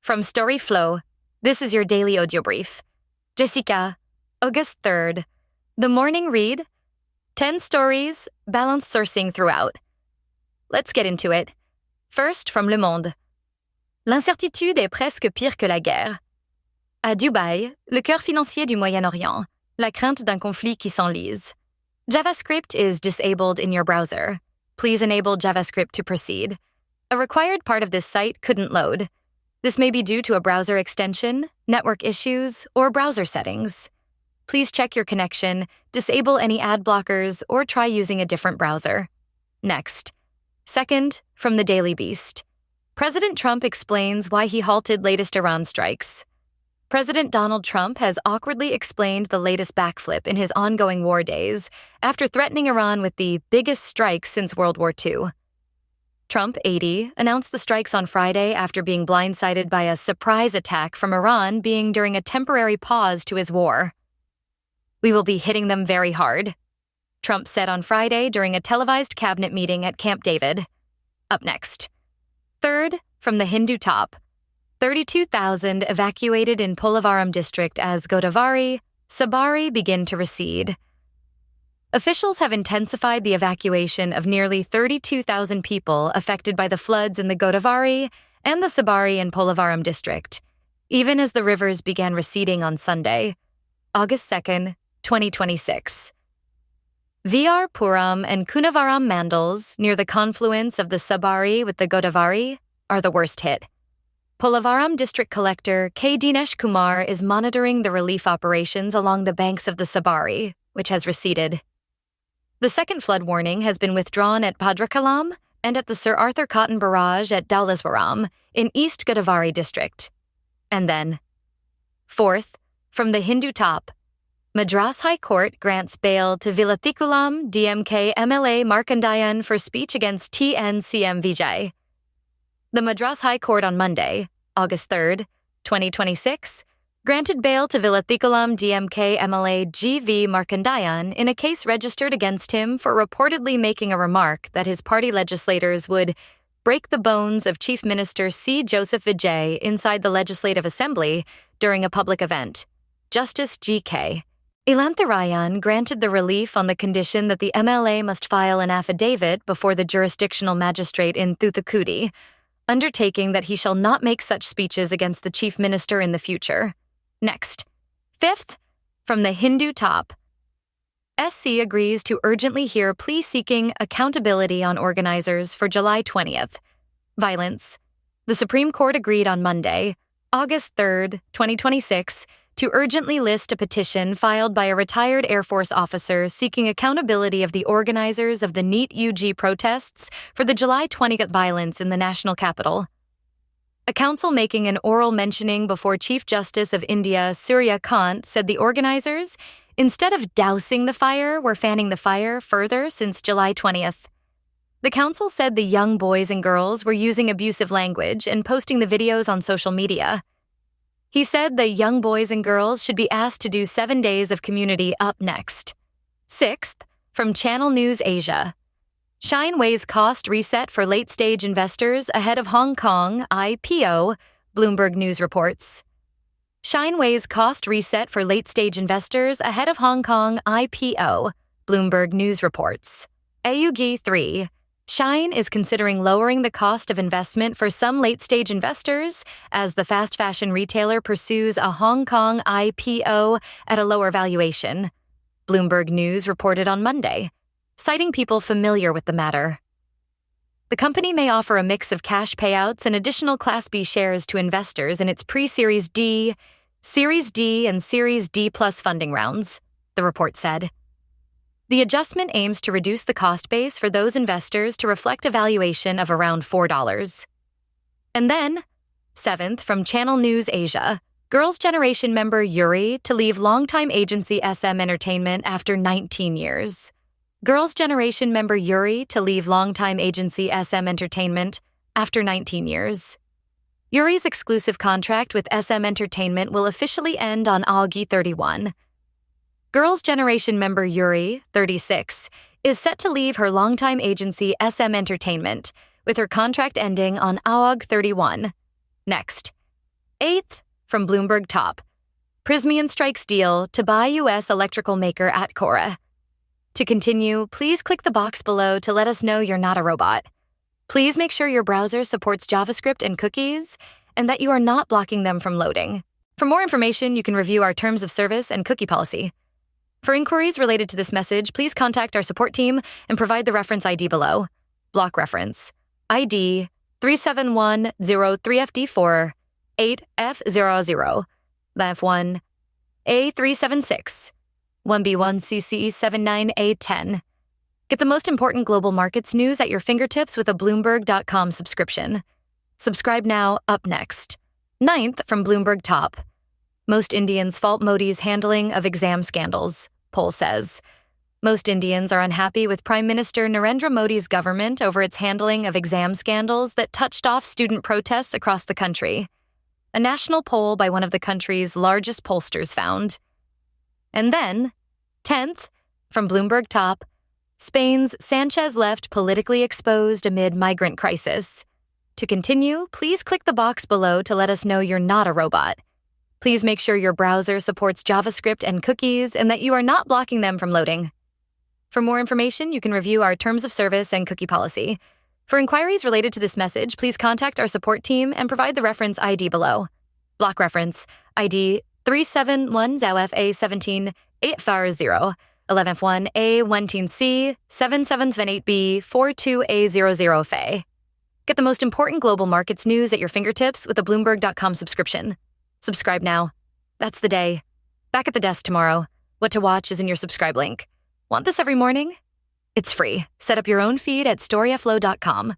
From storyflo, this is your daily audio brief. Jessica, August 3rd. The morning read, 10 stories, balanced sourcing throughout. Let's get into it. First, from Lemonde. L'incertitude est presque pire que la guerre. À Dubaï, le cœur financier du Moyen-Orient, la crainte d'un conflit qui s'enlise. JavaScript is disabled in your browser. Please enable JavaScript to proceed. A required part of this site couldn't load. This may be due to a browser extension, network issues, or browser settings. Please check your connection, disable any ad blockers, or try using a different browser. Next. Second, from the Thedailybeast. President Trump explains why he halted latest Iran strikes. President Donald Trump has awkwardly explained the latest backflip in his ongoing war days after threatening Iran with the biggest strikes since World War II. Trump, 80, announced the strikes on Friday after being blindsided by a surprise attack from Iran being during a temporary pause to his war. "We will be hitting them very hard," Trump said on Friday during a televised cabinet meeting at Camp David. Up next. Third, from the Hindu top. 32,000 evacuated in Polavaram district as Godavari, Sabari begin to recede. Officials have intensified the evacuation of nearly 32,000 people affected by the floods in the Godavari and the Sabari and Polavaram district, even as the rivers began receding on Sunday, August 2nd, 2026. VR Puram and Kunavaram mandals near the confluence of the Sabari with the Godavari are the worst hit. Polavaram District Collector K. Dinesh Kumar is monitoring the relief operations along the banks of the Sabari, which has receded. The second flood warning has been withdrawn at Padrakalam and at the Sir Arthur Cotton Barrage at Daulaswaram in East Godavari District. And then, fourth, from the Hindu top, Madras High Court grants bail to Vilathikulam DMK MLA Markandayan for speech against TNCM Vijay. The Madras High Court on Monday, August 3rd, 2026, granted bail to Vilathikulam DMK MLA GV Markandayan in a case registered against him for reportedly making a remark that his party legislators would break the bones of Chief Minister C. Joseph Vijay inside the Legislative Assembly during a public event. Justice G.K. Ilantharayan granted the relief on the condition that the MLA must file an affidavit before the jurisdictional magistrate in Thoothukudi, undertaking that he shall not make such speeches against the chief minister in the future. Next. Fifth, from the Hindu top. SC agrees to urgently hear plea seeking accountability on organizers for July 20th. Violence. The Supreme Court agreed on Monday, August 3rd, 2026, to urgently list a petition filed by a retired Air Force officer seeking accountability of the organizers of the NEET UG protests for the July 20th violence in the national capital. A counsel making an oral mentioning before Chief Justice of India Surya Kant said the organizers, instead of dousing the fire, were fanning the fire further since July 20th. The counsel said the young boys and girls were using abusive language and posting the videos on social media. He said the young boys and girls should be asked to do 7 days of community up next. Sixth, from Channel News Asia. Shine weighs cost reset for late-stage investors ahead of Hong Kong IPO, Bloomberg News reports. Shine weighs cost reset for late-stage investors ahead of Hong Kong IPO, Bloomberg News reports. AUG 3. Shine is considering lowering the cost of investment for some late-stage investors as the fast fashion retailer pursues a Hong Kong IPO at a lower valuation, Bloomberg News reported on Monday, citing people familiar with the matter. The company may offer a mix of cash payouts and additional Class B shares to investors in its pre-Series D, Series D, and Series D Plus funding rounds, the report said. The adjustment aims to reduce the cost base for those investors to reflect a valuation of around $4. And then, seventh, from Channel News Asia, Girls' Generation member Yuri to leave longtime agency SM Entertainment after 19 years. Girls' Generation member Yuri to leave longtime agency SM Entertainment after 19 years. Yuri's exclusive contract with SM Entertainment will officially end on August 31. Girls' Generation member Yuri, 36, is set to leave her longtime agency SM Entertainment, with her contract ending on August 31. Next. 8th, from Bloomberg Top. Prysmian strikes deal to buy U.S. electrical maker Atcora. To continue, please click the box below to let us know you're not a robot. Please make sure your browser supports JavaScript and cookies, and that you are not blocking them from loading. For more information, you can review our terms of service and cookie policy. For inquiries related to this message, please contact our support team and provide the reference ID below. Block reference ID 37103FD4 8F00 F1 A376 1B1CCE79A10. Get the most important global markets news at your fingertips with a Bloomberg.com subscription. Subscribe now. Up next. 9th, from Bloomberg Top. Most Indians fault Modi's handling of exam scandals, poll says. Most Indians are unhappy with Prime Minister Narendra Modi's government over its handling of exam scandals that touched off student protests across the country. A national poll by one of the country's largest pollsters found. And then, 10th, from Bloomberg Top, Spain's Sanchez left politically exposed amid migrant crisis. To continue, please click the box below to let us know you're not a robot. Please make sure your browser supports JavaScript and cookies and that you are not blocking them from loading. For more information, you can review our terms of service and cookie policy. For inquiries related to this message, please contact our support team and provide the reference ID below. Block reference ID 371ZOFA17 850 11F1 A19C 7778B 42A00 Fay. Get the most important global markets news at your fingertips with a Bloomberg.com subscription. Subscribe now. That's the day. Back at the desk tomorrow. What to watch is in your subscribe link. Want this every morning? It's free. Set up your own feed at storyflo.com.